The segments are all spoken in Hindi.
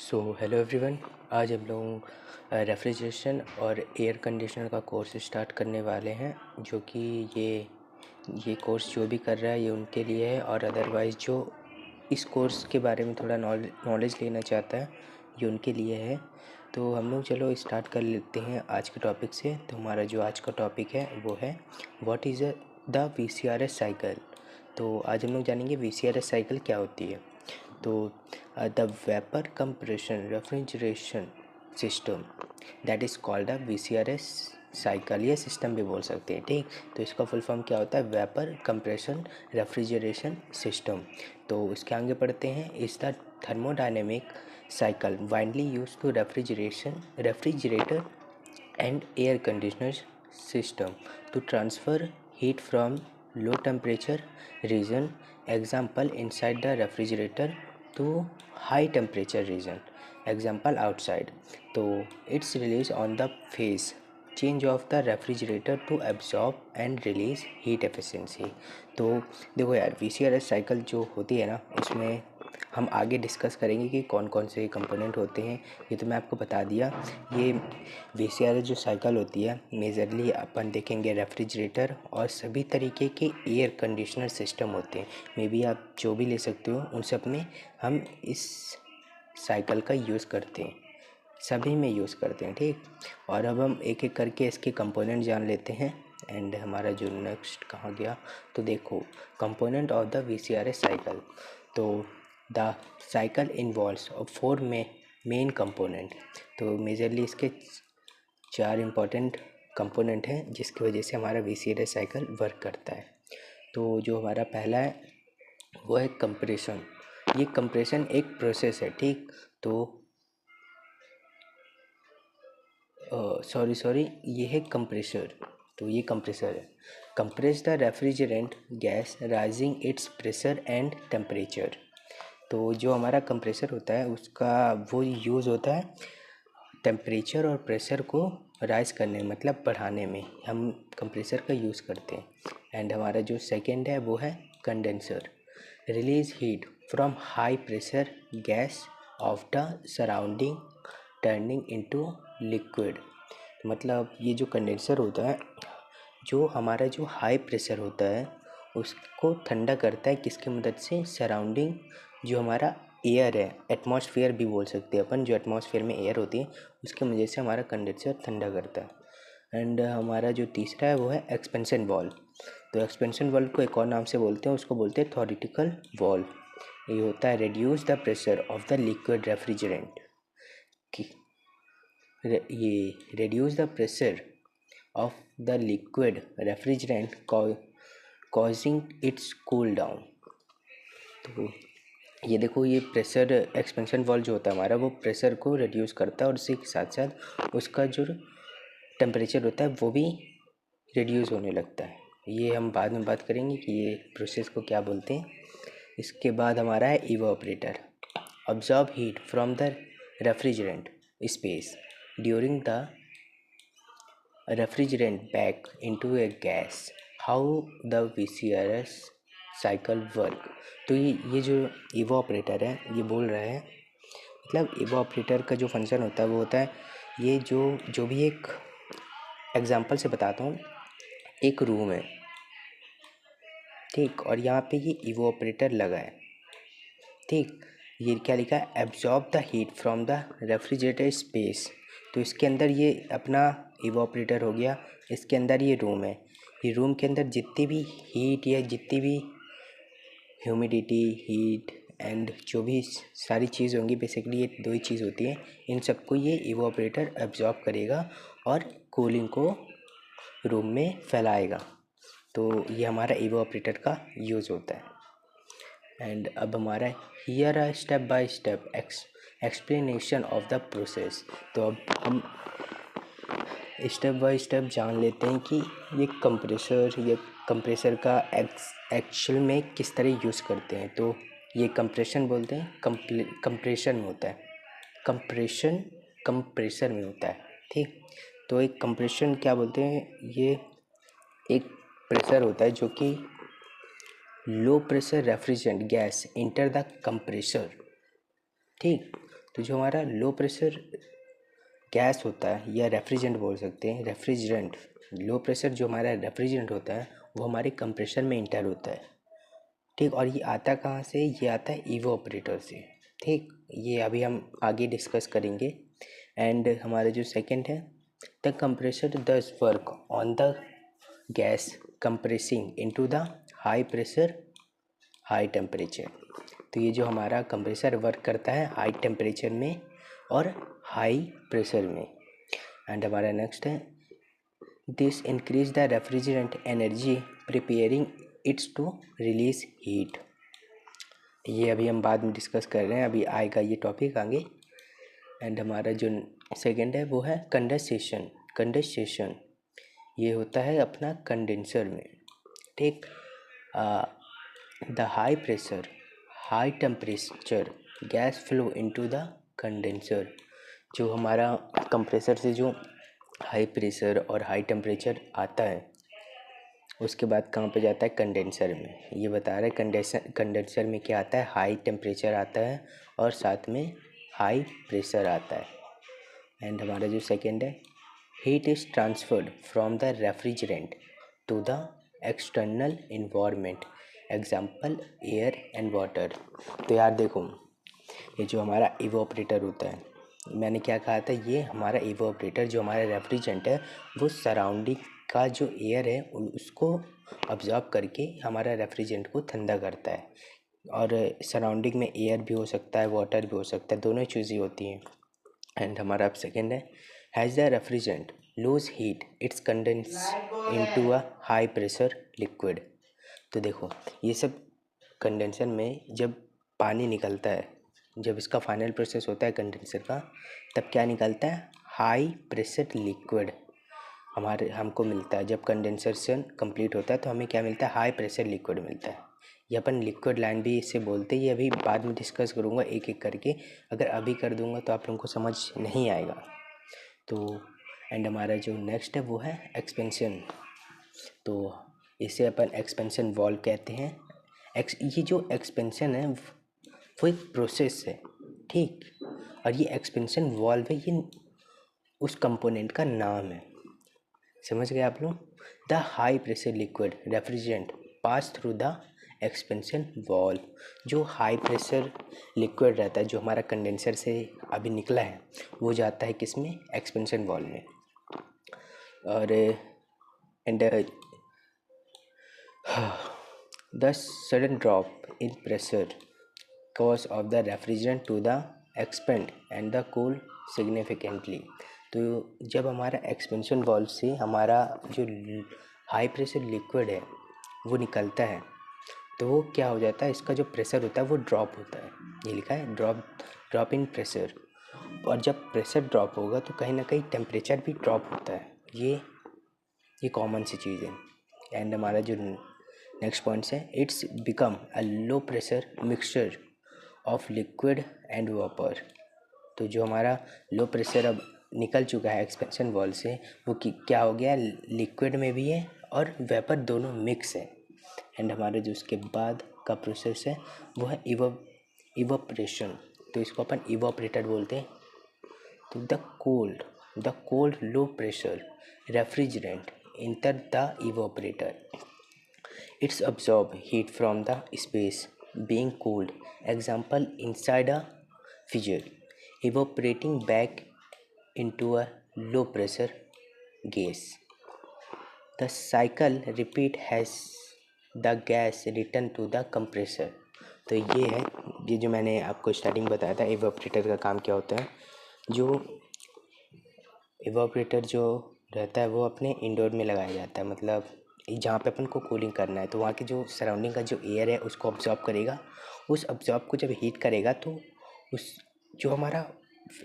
Hello everyone. आज हम लोग रेफ्रिजरेशन और एयर कंडीशनर का कोर्स स्टार्ट करने वाले हैं, जो कि ये कोर्स जो भी कर रहा है ये उनके लिए है, और अदरवाइज़ जो इस कोर्स के बारे में थोड़ा नॉलेज लेना चाहता है ये उनके लिए है। तो हम लोग चलो स्टार्ट कर लेते हैं आज के टॉपिक से। तो हमारा जो आज का टॉपिक है वो है what is the VCRS cycle. तो आज हम लोग जानेंगे VCRS साइकिल क्या होती है। तो the vapour compression refrigeration system that is called the VCRS cycle, ये सिस्टम भी बोल सकते हैं, ठीक। तो इसका फुल फॉर्म क्या होता है? Vapour compression refrigeration system. तो इसके आगे पढ़ते हैं, is the thermodynamic cycle widely use to refrigerator and air conditioner system to transfer heat from low temperature region, example inside the refrigerator, to high temperature region, example outside. तो it's released on the phase change of the refrigerator to absorb and release heat efficiency। तो देखो यार, VCRS साइकिल जो होती है ना, इसमें हम आगे डिस्कस करेंगे कि कौन कौन से कंपोनेंट होते हैं। ये तो मैं आपको बता दिया। ये VCRS जो साइकिल होती है मेजरली अपन देखेंगे रेफ्रिजरेटर और सभी तरीके के एयर कंडीशनर सिस्टम होते हैं। मे बी आप जो भी ले सकते हो उन सब में हम इस साइकिल का यूज़ करते हैं, सभी में यूज़ करते हैं, ठीक। और अब हम एक एक करके इसके कंपोनेंट जान लेते हैं। एंड हमारा जो नेक्स्ट कहाँ गया, तो देखो component of the VCRS cycle. तो the cycle involves of 4 main component. तो मेजरली इसके 4 इम्पॉर्टेंट कंपोनेंट हैं जिसकी वजह से हमारा VCRS साइकिल वर्क करता है। तो जो हमारा पहला है वो है कंप्रेशन। ये कंप्रेशन एक प्रोसेस है, ठीक। तो सॉरी ये है कंप्रेसर। तो ये कंप्रेसर है। Compress the refrigerant gas rising it's pressure and temperature. तो जो हमारा कंप्रेसर होता है उसका वो यूज़ होता है टेम्परेचर और प्रेशर को राइज करने, मतलब बढ़ाने में हम कंप्रेसर का यूज़ करते हैं। एंड हमारा जो सेकंड है वो है condenser. Release heat from high pressure gas off the surrounding turning into liquid. मतलब ये जो कंडेंसर होता है, जो हमारा जो हाई प्रेशर होता है उसको ठंडा करता है, किसकी मदद से? सराउंडिंग जो हमारा एयर है, एटमॉस्फेयर भी बोल सकते हैं अपन, जो एटमॉस्फेयर में एयर होती है उसकी वजह से हमारा कंडेंसर ठंडा करता है। एंड हमारा जो तीसरा है वो है एक्सपेंशन वॉल्व। तो एक्सपेंशन वॉल्व को एक और नाम से बोलते हैं, उसको बोलते हैं थ्योरेटिकल वॉल्व। ये होता है reduce the pressure of the liquid refrigerant. ये reduce the pressure of the liquid refrigerant causing its cool down. तो ये देखो, ये प्रेशर एक्सपेंशन वॉल्व जो होता है हमारा वो प्रेशर को रिड्यूस करता है और उसी के साथ साथ उसका जो टेम्परेचर होता है वो भी रिड्यूस होने लगता है। ये हम बाद में बात करेंगे कि ये प्रोसेस को क्या बोलते हैं। इसके बाद हमारा है evaporator. Absorb heat from the refrigerant space during the refrigerant back into a gas, how the VCRS cycle work. तो ये जो इवापोरेटर है ये बोल रहा है, मतलब इवापोरेटर का जो फंक्शन होता है वो होता है, ये जो भी एक एग्जांपल से बताता हूँ। एक रूम है, ठीक, और यहाँ पे ये इवापोरेटर लगा है, ठीक। ये क्या लिखा है? Absorb the heat from the refrigerator space. तो इसके अंदर ये अपना इवापोरेटर हो गया, इसके अंदर ये रूम है। ये रूम के अंदर जितनी भी हीट या जितनी भी ह्यूमिडिटी, हीट एंड जो भी सारी चीज़ होंगी, बेसिकली ये दो ही चीज़ होती है, इन सबको ये इवापोरेटर एब्जॉर्ब करेगा और कूलिंग को रूम में फैलाएगा। तो ये हमारा इवापोरेटर का यूज़ होता है। एंड अब हमारा here a step by step explanation of the process. तो अब हम स्टेप बाय स्टेप जान लेते हैं कि ये कंप्रेसर का एक्चुअल में किस तरह यूज़ करते हैं। तो ये कंप्रेशन बोलते हैं, कंप्रेशन में होता है, कंप्रेसर में होता है, ठीक। तो एक कंप्रेशन क्या बोलते हैं, ये एक प्रेशर होता है जो कि low pressure refrigerant gas enter the compressor, ठीक। तो जो हमारा लो प्रेशर गैस होता है या रेफ्रिजरेंट बोल सकते हैं, रेफ्रिजरेंट, लो प्रेशर जो हमारा रेफ्रिजरेंट होता है वो हमारे कंप्रेसर में इंटर होता है, ठीक। और ये आता कहाँ से? ये आता है इवोपरेटर से, ठीक। ये अभी हम आगे डिस्कस करेंगे। एंड हमारा जो सेकंड है, the compressor does work on the gas compressing into the high pressure high temperature. तो ये जो हमारा कंप्रेसर वर्क करता है हाई टेम्परेचर में और हाई प्रेशर में। एंड हमारा नेक्स्ट है, this increase the refrigerant energy preparing its to release heat. ये अभी हम बाद में डिस्कस कर रहे हैं, अभी आएगा ये टॉपिक आगे। एंड हमारा जो सेकंड है वो है कंडेंसेशन। कंडेंसेशन ये होता है अपना कंडेंसर में, ठीक। The high pressure high temperature gas flow into the condenser. जो हमारा कंप्रेसर से जो हाई प्रेशर और हाई टेम्परेचर आता है उसके बाद कहाँ पे जाता है? कंडेंसर में। ये बता रहे कंडेंसर में क्या आता है? हाई टेम्परेचर आता है और साथ में हाई प्रेशर आता है। एंड हमारा जो सेकेंड है, heat is transferred from the refrigerant to the external environment, example air and water. तो यार देखो, ये जो हमारा इवोपरेटर होता है, मैंने क्या कहा था, ये हमारा इवोपरेटर जो हमारा रेफ्रिजरेंट है वो सराउंडिंग का जो एयर है उसको अब्जॉर्ब करके हमारा रेफ्रिजरेंट को ठंडा करता है। और सराउंडिंग में एयर भी हो सकता है, वाटर भी हो सकता है, दोनों चीज़ें होती हैं। एंड हमारा अब सेकेंड है, has the refrigerant lose heat its condense into a high pressure liquid. तो देखो, ये सब कंडेंसर में जब पानी निकलता है, जब इसका फाइनल प्रोसेस होता है कंडेंसर का, तब क्या निकलता है? हाई प्रेशर लिक्विड हमको मिलता है। जब कंडेंसेशन कंप्लीट होता है तो हमें क्या मिलता है? हाई प्रेशर लिक्विड मिलता है। ये अपन लिक्विड लाइन भी इससे बोलते हैं। ये अभी बाद में डिस्कस करूँगा एक एक करके, अगर अभी कर दूँगा तो आप लोगों को समझ नहीं आएगा। तो एंड हमारा जो नेक्स्ट है वो है एक्सपेंशन। तो इसे अपन एक्सपेंशन वॉल्व कहते हैं। ये जो एक्सपेंशन है वो एक प्रोसेस है, ठीक। और ये एक्सपेंशन वॉल्व है, ये उस कंपोनेंट का नाम है, समझ गए आप लोग? The high pressure liquid refrigerant pass through the expansion valve. जो हाई प्रेशर लिक्विड रहता है जो हमारा कंडेंसर से अभी निकला है वो जाता है किस में? एक्सपेंशन वॉल्व में। और and the sudden drop in pressure cause of the refrigerant to the expand and the cool significantly। तो जब हमारा एक्सपेंशन वॉल्व से हमारा जो हाई प्रेशर लिक्विड है वो निकलता है तो वो क्या हो जाता है? इसका जो प्रेशर होता है वो ड्रॉप होता है। ये लिखा है ड्रॉप इन प्रेशर। और जब प्रेशर ड्रॉप होगा तो कहीं ना कहीं टेम्परेचर भी ड्रॉप होता है। ये कॉमन सी चीज़ है। एंड हमारा जो नेक्स्ट पॉइंट्स है, it's become a low pressure mixture of liquid and वापर। तो जो हमारा लो प्रेशर अब निकल चुका है एक्सपेंशन वॉल्व से वो क्या हो गया? लिक्विड में भी है और वेपर दोनों मिक्स है। एंड हमारे जो उसके बाद का प्रोसेस है वो है इवोपरेशन। तो इसको अपन इवोपरेटर बोलते हैं। तो the cold low pressure refrigerant enter the evaporator, it's absorb heat from the space being cooled, example inside a fissure, evaporating back into a low pressure gas. The cycle repeat has the gas return to the compressor। तो ये जो मैंने आपको स्टार्टिंग बताया था इवेपोरेटर का काम क्या होता है। जो इवेपोरेटर जो रहता है वो अपने इंडोर में लगाया जाता है, मतलब जहाँ पे अपन को कूलिंग करना है तो वहाँ की जो सराउंडिंग का जो एयर है उसको ऑब्जॉर्ब करेगा। उस ऑब्जॉर्ब को जब हीट करेगा तो उस जो हमारा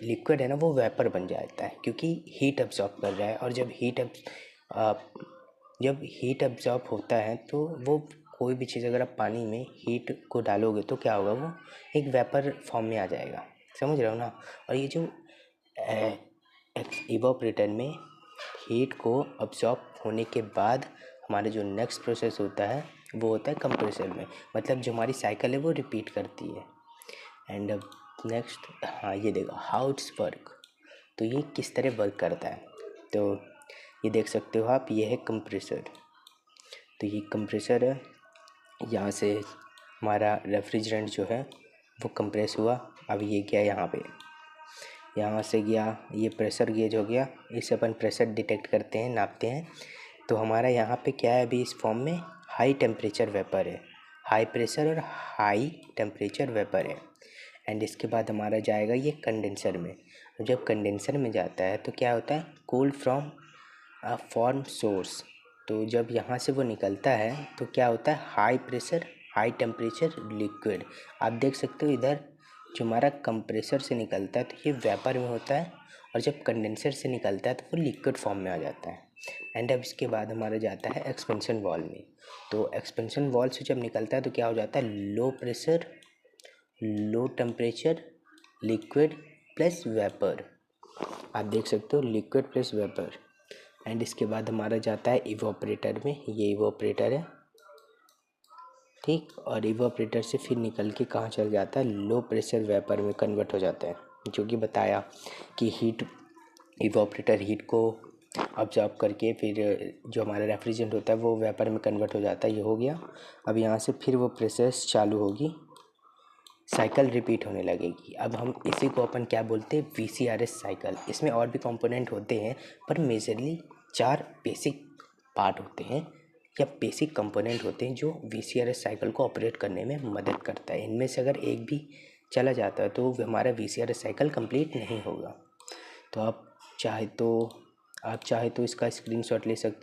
लिक्विड है ना वो वेपर बन जाता है, क्योंकि हीट अब्जॉर्ब कर रहा है। और जब हीट अब्जॉर्ब होता है तो वो कोई भी चीज़ अगर आप पानी में हीट को डालोगे तो क्या होगा? वो एक वेपर फॉर्म में आ जाएगा, समझ रहे हो ना? और ये जो इवेपोरेटर में हीट को अब्जॉर्ब होने के बाद हमारा जो नेक्स्ट प्रोसेस होता है वो होता है कंप्रेसर में, मतलब जो हमारी साइकिल है वो रिपीट करती है। एंड नेक्स्ट हाँ ये देखो हाउ इट्स वर्क, तो ये किस तरह वर्क करता है। तो ये देख सकते हो आप, ये है कंप्रेसर। तो ये कंप्रेसर है, यहाँ से हमारा रेफ्रिजरेंट जो है वो कंप्रेस हुआ। अब ये गया यहाँ पे, यहाँ से गया, ये प्रेशर गेज हो गया, इससे अपन प्रेशर डिटेक्ट करते हैं, नापते हैं। तो हमारा यहाँ पे क्या है, अभी इस फॉर्म में हाई टेम्परेचर वेपर है, हाई प्रेशर और हाई टेम्परेचर वेपर है। एंड इसके बाद हमारा जाएगा ये कंडेंसर में। जब कंडेंसर में जाता है तो क्या होता है, कूल्ड फ्रॉम फॉर्म सोर्स। तो जब यहाँ से वो निकलता है तो क्या होता है, high pressure high temperature liquid. आप देख सकते हो इधर जो हमारा कंप्रेसर से निकलता है तो ये वेपर में होता है, और जब कंडेंसर से निकलता है तो वो लिक्विड फॉर्म में आ जाता है। एंड अब इसके बाद हमारा जाता है एक्सपेंशन वाल्व में। तो एक्सपेंशन वाल्व से जब निकलता है तो क्या हो जाता है, low pressure low temperature liquid plus vapour. आप देख सकते हो लिक्विड प्लस वेपर। एंड इसके बाद हमारा जाता है इवोपरेटर में, ये इवोपरेटर है ठीक, और इवोपरेटर से फिर निकल के कहाँ चल जाता है, लो प्रेशर वेपर में कन्वर्ट हो जाता है। जो कि बताया कि हीट, इवोपरेटर हीट को ऑब्जॉर्ब करके फिर जो हमारा रेफ्रिजरेंट होता है वो वेपर में कन्वर्ट हो जाता है। ये हो गया। अब यहाँ से फिर वो प्रोसेस चालू होगी, साइकिल रिपीट होने लगेगी। अब हम इसी को अपन क्या बोलते हैं, VCRS साइकिल। इसमें और भी कंपोनेंट होते हैं पर मेजरली 4 बेसिक पार्ट होते हैं या बेसिक कंपोनेंट होते हैं जो VCRS साइकिल को ऑपरेट करने में मदद करता है। इनमें से अगर एक भी चला जाता है तो हमारा VCRS साइकिल कंप्लीट नहीं होगा। तो आप चाहे तो इसका स्क्रीनशॉट ले सकते हो।